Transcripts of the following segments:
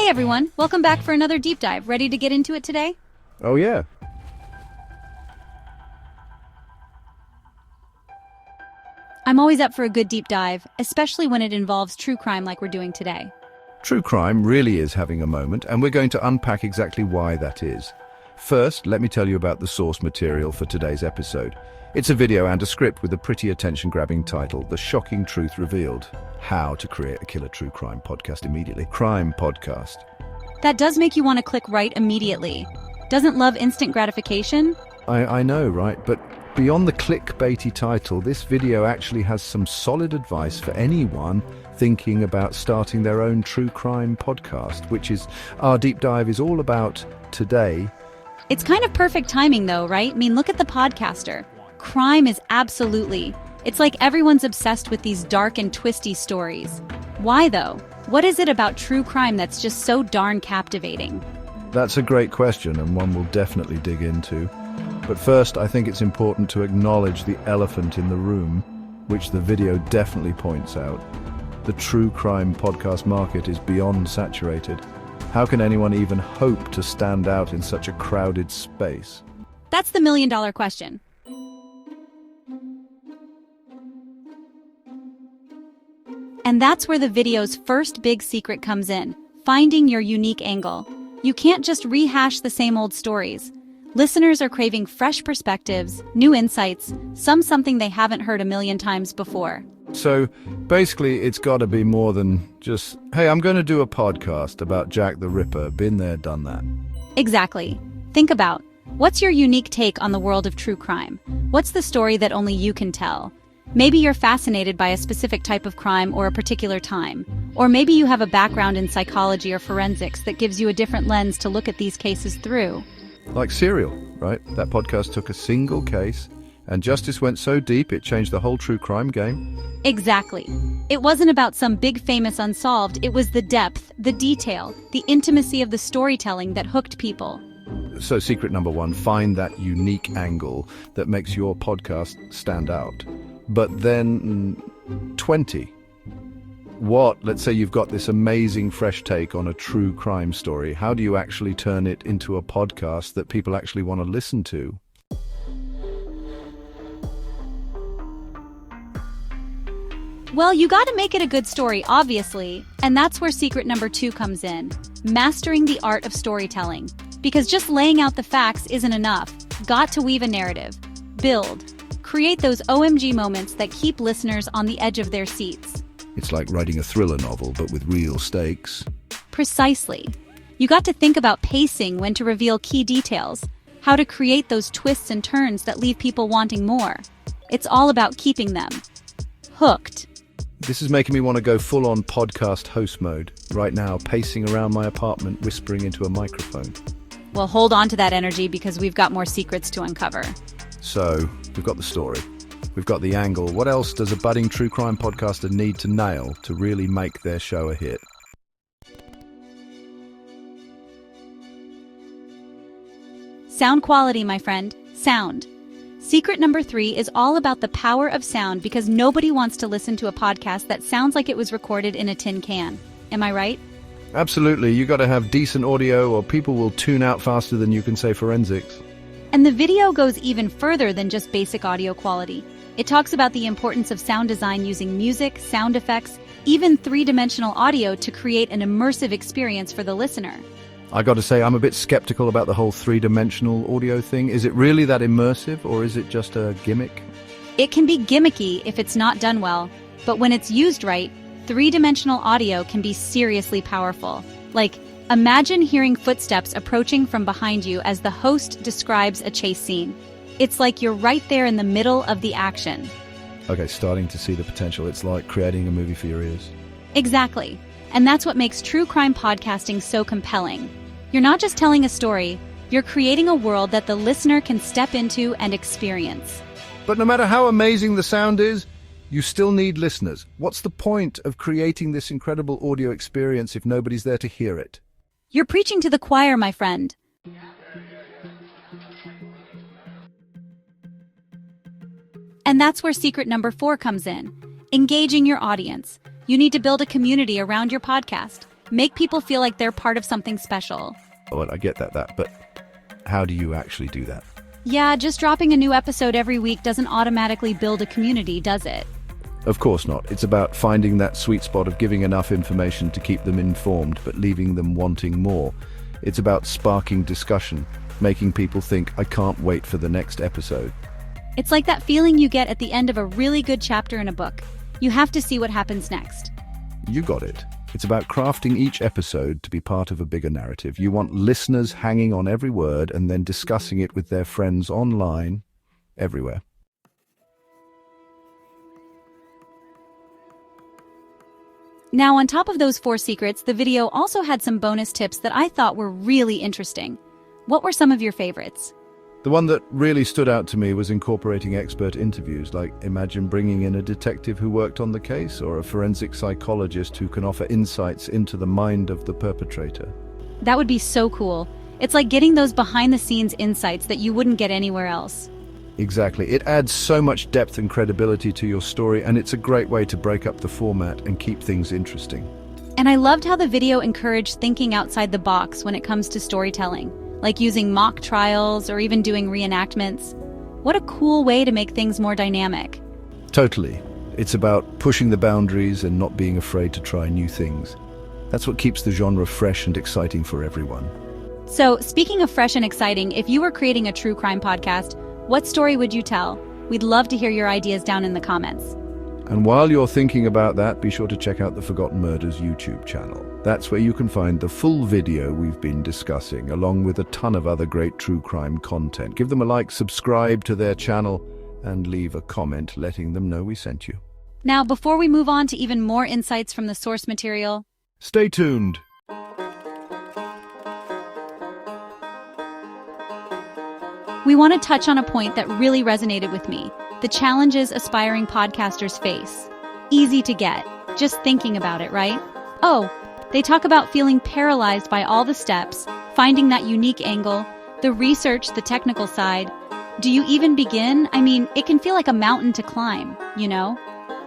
Hey everyone, welcome back for another deep dive. Ready to get into it today? Oh yeah. I'm always up for a good deep dive, especially when it involves true crime like we're doing today. True crime really is having a moment, and we're going to unpack exactly why that is. First, let me tell you about the source material for today's episode. It's a video and a script with a pretty attention-grabbing title, The Shocking Truth Revealed: How to Create a Killer True Crime Podcast Immediately. Crime podcast. That does make you want to click right immediately. Doesn't love instant gratification? I know, right? But beyond the clickbaity title, this video actually has some solid advice for anyone thinking about starting their own true crime podcast, which is our deep dive is all about today. It's kind of perfect timing though, right? I mean, look at the podcaster. Crime is absolutely. It's like everyone's obsessed with these dark and twisty stories. Why though? What is it about true crime that's just so darn captivating? That's a great question, and one we'll definitely dig into. But first, I think it's important to acknowledge the elephant in the room, which the video definitely points out. The true crime podcast market is beyond saturated. How can anyone even hope to stand out in such a crowded space? That's the million-dollar question. And that's where the video's first big secret comes in, finding your unique angle. You can't just rehash the same old stories. Listeners are craving fresh perspectives, new insights, something they haven't heard a million times before. So basically, it's got to be more than just, hey, I'm going to do a podcast about Jack the Ripper, been there, done that. Exactly. Think about, what's your unique take on the world of true crime? What's the story that only you can tell? Maybe you're fascinated by a specific type of crime or a particular time. Or maybe you have a background in psychology or forensics that gives you a different lens to look at these cases through. Like Serial, right? That podcast took a single case, and justice went so deep it changed the whole true crime game. Exactly. It wasn't about some big famous unsolved, it was the depth, the detail, the intimacy of the storytelling that hooked people. So secret number one, find that unique angle that makes your podcast stand out. But then 20. Let's say you've got this amazing fresh take on a true crime story. How do you actually turn it into a podcast that people actually want to listen to? Well, you gotta make it a good story, obviously. And that's where secret number 2 comes in. Mastering the art of storytelling. Because just laying out the facts isn't enough. Got to weave a narrative. Build. Create those OMG moments that keep listeners on the edge of their seats. It's like writing a thriller novel, but with real stakes. Precisely. You got to think about pacing, when to reveal key details, how to create those twists and turns that leave people wanting more. It's all about keeping them hooked. This is making me want to go full-on podcast host mode right now, pacing around my apartment, whispering into a microphone. Well, hold on to that energy because we've got more secrets to uncover. So, we've got the story. We've got the angle. What else does a budding true crime podcaster need to nail to really make their show a hit? Sound quality, my friend. Sound. Secret number 3 is all about the power of sound because nobody wants to listen to a podcast that sounds like it was recorded in a tin can. Am I right? Absolutely. You got to have decent audio or people will tune out faster than you can say forensics. And the video goes even further than just basic audio quality. It talks about the importance of sound design using music, sound effects, even 3-dimensional audio to create an immersive experience for the listener. I got to say, I'm a bit skeptical about the whole 3-dimensional audio thing. Is it really that immersive, or is it just a gimmick? It can be gimmicky if it's not done well, but when it's used right, 3-dimensional audio can be seriously powerful. Like, imagine hearing footsteps approaching from behind you as the host describes a chase scene. It's like you're right there in the middle of the action. Okay, starting to see the potential. It's like creating a movie for your ears. Exactly. And that's what makes true crime podcasting so compelling. You're not just telling a story, you're creating a world that the listener can step into and experience. But no matter how amazing the sound is, you still need listeners. What's the point of creating this incredible audio experience if nobody's there to hear it? You're preaching to the choir, my friend. And that's where secret number 4 comes in. Engaging your audience. You need to build a community around your podcast. Make people feel like they're part of something special. Well, I get that, but how do you actually do that? Yeah, just dropping a new episode every week doesn't automatically build a community, does it? Of course not. It's about finding that sweet spot of giving enough information to keep them informed, but leaving them wanting more. It's about sparking discussion, making people think, I can't wait for the next episode. It's like that feeling you get at the end of a really good chapter in a book. You have to see what happens next. You got it. It's about crafting each episode to be part of a bigger narrative. You want listeners hanging on every word and then discussing it with their friends online, everywhere. Now, on top of those 4 secrets, the video also had some bonus tips that I thought were really interesting. What were some of your favorites? The one that really stood out to me was incorporating expert interviews, like imagine bringing in a detective who worked on the case or a forensic psychologist who can offer insights into the mind of the perpetrator. That would be so cool. It's like getting those behind-the-scenes insights that you wouldn't get anywhere else. Exactly. It adds so much depth and credibility to your story, and it's a great way to break up the format and keep things interesting. And I loved how the video encouraged thinking outside the box when it comes to storytelling, like using mock trials or even doing reenactments. What a cool way to make things more dynamic. Totally. It's about pushing the boundaries and not being afraid to try new things. That's what keeps the genre fresh and exciting for everyone. So, speaking of fresh and exciting, if you were creating a true crime podcast, what story would you tell? We'd love to hear your ideas down in the comments. And while you're thinking about that, be sure to check out the Forgotten Murders YouTube channel. That's where you can find the full video we've been discussing, along with a ton of other great true crime content. Give them a like, subscribe to their channel, and leave a comment letting them know we sent you. Now, before we move on to even more insights from the source material, stay tuned. we want to touch on a point that really resonated with me: the challenges aspiring podcasters face. Easy to get, just thinking about it, right? Oh, they talk about feeling paralyzed by all the steps, finding that unique angle, the research, the technical side. Do you even begin? I mean, it can feel like a mountain to climb, you know?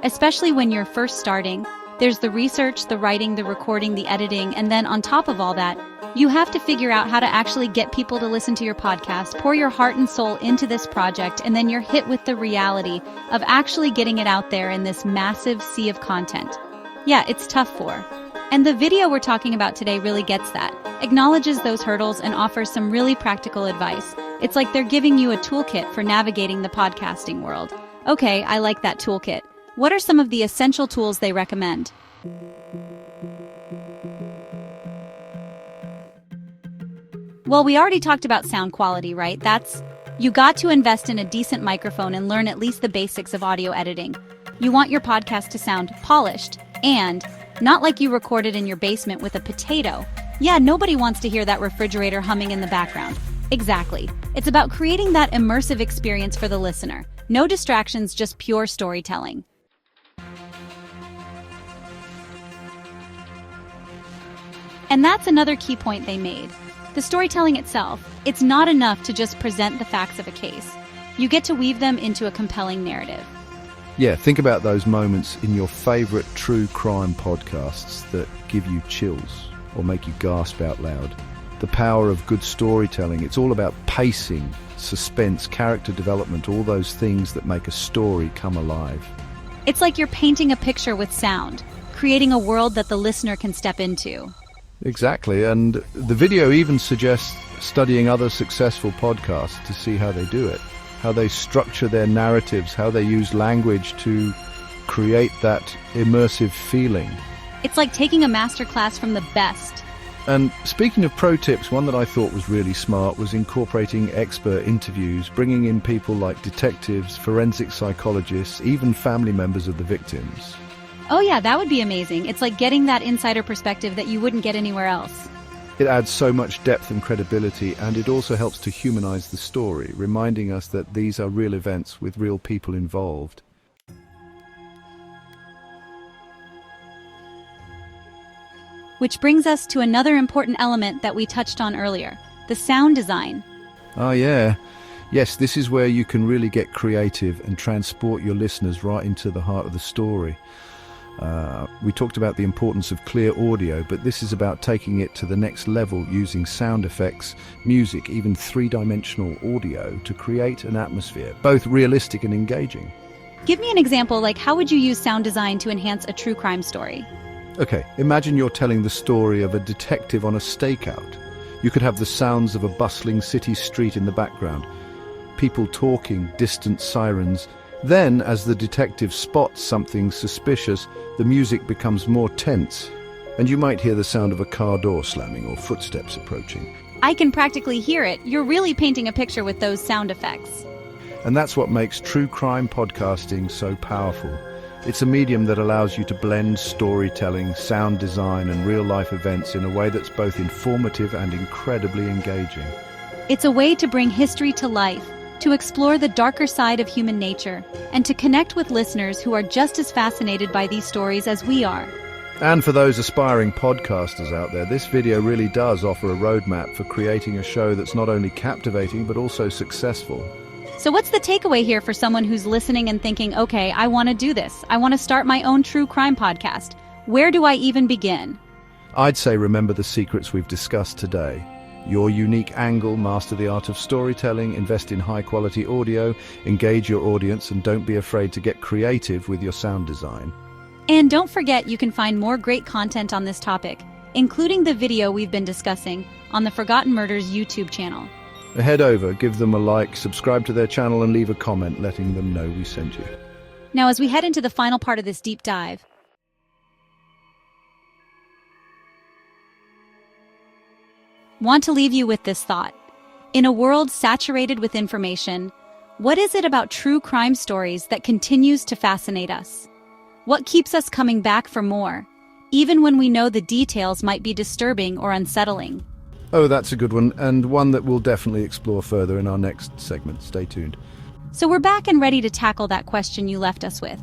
Especially when you're first starting. There's the research, the writing, the recording, the editing, and then on top of all that, you have to figure out how to actually get people to listen to your podcast, pour your heart and soul into this project, and then you're hit with the reality of actually getting it out there in this massive sea of content. Yeah, it's tough for. And the video we're talking about today really gets that, acknowledges those hurdles, and offers some really practical advice. It's like they're giving you a toolkit for navigating the podcasting world. Okay, I like that toolkit. What are some of the essential tools they recommend? Well, we already talked about sound quality, right? You got to invest in a decent microphone and learn at least the basics of audio editing. You want your podcast to sound polished and not like you recorded in your basement with a potato. Yeah, nobody wants to hear that refrigerator humming in the background. Exactly. It's about creating that immersive experience for the listener. No distractions, just pure storytelling. And that's another key point they made. The storytelling itself, it's not enough to just present the facts of a case. You get to weave them into a compelling narrative. Yeah, think about those moments in your favorite true crime podcasts that give you chills or make you gasp out loud. The power of good storytelling, it's all about pacing, suspense, character development, all those things that make a story come alive. It's like you're painting a picture with sound, creating a world that the listener can step into. Exactly, and the video even suggests studying other successful podcasts to see how they do it, how they structure their narratives, how they use language to create that immersive feeling. It's like taking a masterclass from the best. And speaking of pro tips, one that I thought was really smart was incorporating expert interviews, bringing in people like detectives, forensic psychologists, even family members of the victims. Oh yeah, that would be amazing. It's like getting that insider perspective that you wouldn't get anywhere else. It adds so much depth and credibility, and it also helps to humanize the story, reminding us that these are real events with real people involved. Which brings us to another important element that we touched on earlier, the sound design. Oh yeah. Yes, this is where you can really get creative and transport your listeners right into the heart of the story. We talked about the importance of clear audio, but this is about taking it to the next level using sound effects, music, even three-dimensional audio to create an atmosphere, both realistic and engaging. Give me an example, like how would you use sound design to enhance a true crime story? Okay, imagine you're telling the story of a detective on a stakeout. You could have the sounds of a bustling city street in the background, people talking, distant sirens. Then, as the detective spots something suspicious, the music becomes more tense, and you might hear the sound of a car door slamming or footsteps approaching. I can practically hear it. You're really painting a picture with those sound effects. And that's what makes true crime podcasting so powerful. It's a medium that allows you to blend storytelling, sound design, and real-life events in a way that's both informative and incredibly engaging. It's a way to bring history to life, to explore the darker side of human nature, and to connect with listeners who are just as fascinated by these stories as we are. And for those aspiring podcasters out there, this video really does offer a roadmap for creating a show that's not only captivating but also successful. So what's the takeaway here for someone who's listening and thinking, okay, I want to do this. I want to start my own true crime podcast. Where do I even begin? I'd say remember the secrets we've discussed today. Your unique angle, master the art of storytelling, invest in high-quality audio, engage your audience, and don't be afraid to get creative with your sound design. And don't forget, you can find more great content on this topic, including the video we've been discussing, on the Forgotten Murders YouTube channel. Head over, give them a like, subscribe to their channel, and leave a comment letting them know we sent you. Now, as we head into the final part of this deep dive, want to leave you with this thought. In a world saturated with information, what is it about true crime stories that continues to fascinate us? What keeps us coming back for more, even when we know the details might be disturbing or unsettling? Oh, that's a good one, and one that we'll definitely explore further in our next segment. Stay tuned. So we're back and ready to tackle that question you left us with.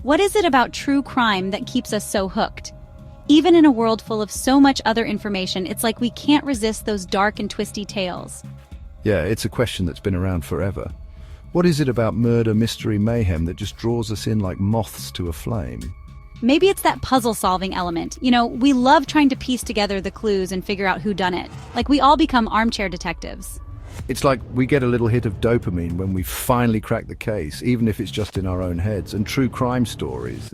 What is it about true crime that keeps us so hooked? Even in a world full of so much other information, it's like we can't resist those dark and twisty tales. Yeah, it's a question that's been around forever. What is it about murder, mystery, mayhem that just draws us in like moths to a flame? Maybe it's that puzzle-solving element. You know, we love trying to piece together the clues and figure out who done it. Like we all become armchair detectives. It's like we get a little hit of dopamine when we finally crack the case, even if it's just in our own heads. And true crime stories,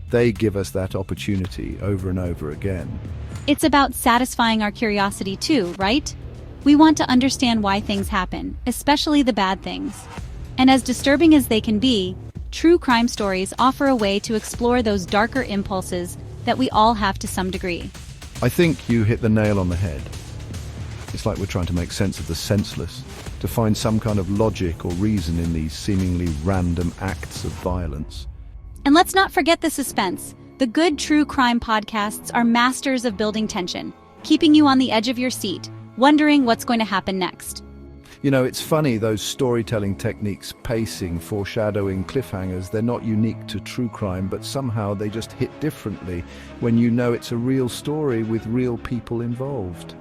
they give us that opportunity over and over again. It's about satisfying our curiosity too, right? We want to understand why things happen, especially the bad things. And as disturbing as they can be, true crime stories offer a way to explore those darker impulses that we all have to some degree. I think you hit the nail on the head. It's like we're trying to make sense of the senseless, to find some kind of logic or reason in these seemingly random acts of violence. And let's not forget the suspense. The good true crime podcasts are masters of building tension, keeping you on the edge of your seat, wondering what's going to happen next. You know, it's funny, those storytelling techniques, pacing, foreshadowing, cliffhangers, they're not unique to true crime, but somehow they just hit differently when you know it's a real story with real people involved.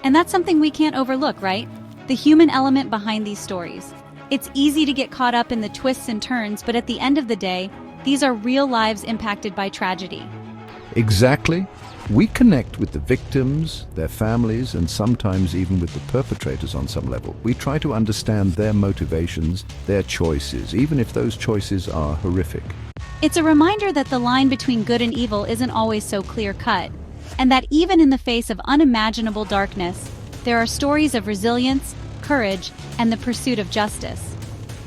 And that's something we can't overlook, right? The human element behind these stories. It's easy to get caught up in the twists and turns, but at the end of the day, these are real lives impacted by tragedy. Exactly. We connect with the victims, their families, and sometimes even with the perpetrators on some level. We try to understand their motivations, their choices, even if those choices are horrific. It's a reminder that the line between good and evil isn't always so clear-cut, and that even in the face of unimaginable darkness, there are stories of resilience, courage, and the pursuit of justice.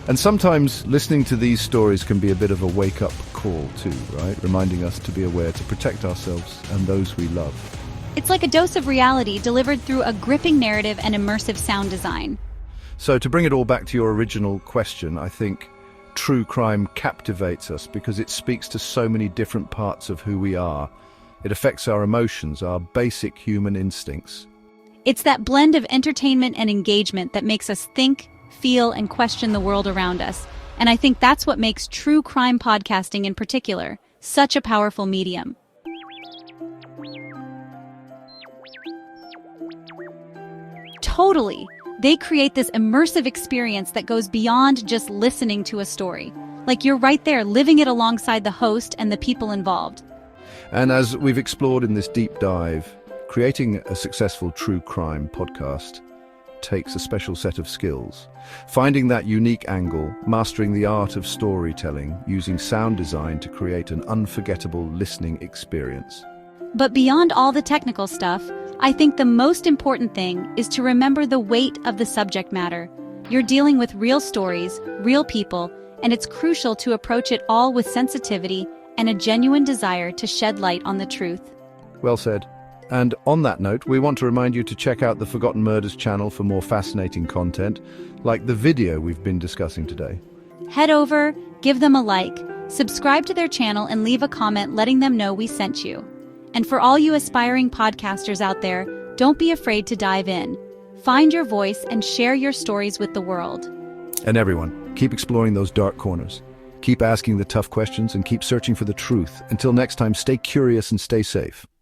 And sometimes listening to these stories can be a bit of a wake-up call too, right? Reminding us to be aware to protect ourselves and those we love. It's like a dose of reality delivered through a gripping narrative and immersive sound design. So to bring it all back to your original question, I think true crime captivates us because it speaks to so many different parts of who we are. It affects our emotions, our basic human instincts. It's that blend of entertainment and engagement that makes us think, feel, and question the world around us. And I think that's what makes true crime podcasting in particular such a powerful medium. Totally. They create this immersive experience that goes beyond just listening to a story. like you're right there living it alongside the host and the people involved. And as we've explored in this deep dive, creating a successful true crime podcast takes a special set of skills. Finding that unique angle, mastering the art of storytelling, using sound design to create an unforgettable listening experience. But beyond all the technical stuff, I think the most important thing is to remember the weight of the subject matter. You're dealing with real stories, real people, and it's crucial to approach it all with sensitivity and a genuine desire to shed light on the truth. Well said. And on that note, we want to remind you to check out the Forgotten Murders channel for more fascinating content, like the video we've been discussing today. Head over, give them a like, subscribe to their channel, and leave a comment letting them know we sent you. And for all you aspiring podcasters out there, don't be afraid to dive in. Find your voice and share your stories with the world. And everyone, keep exploring those dark corners. Keep asking the tough questions and keep searching for the truth. Until next time, stay curious and stay safe.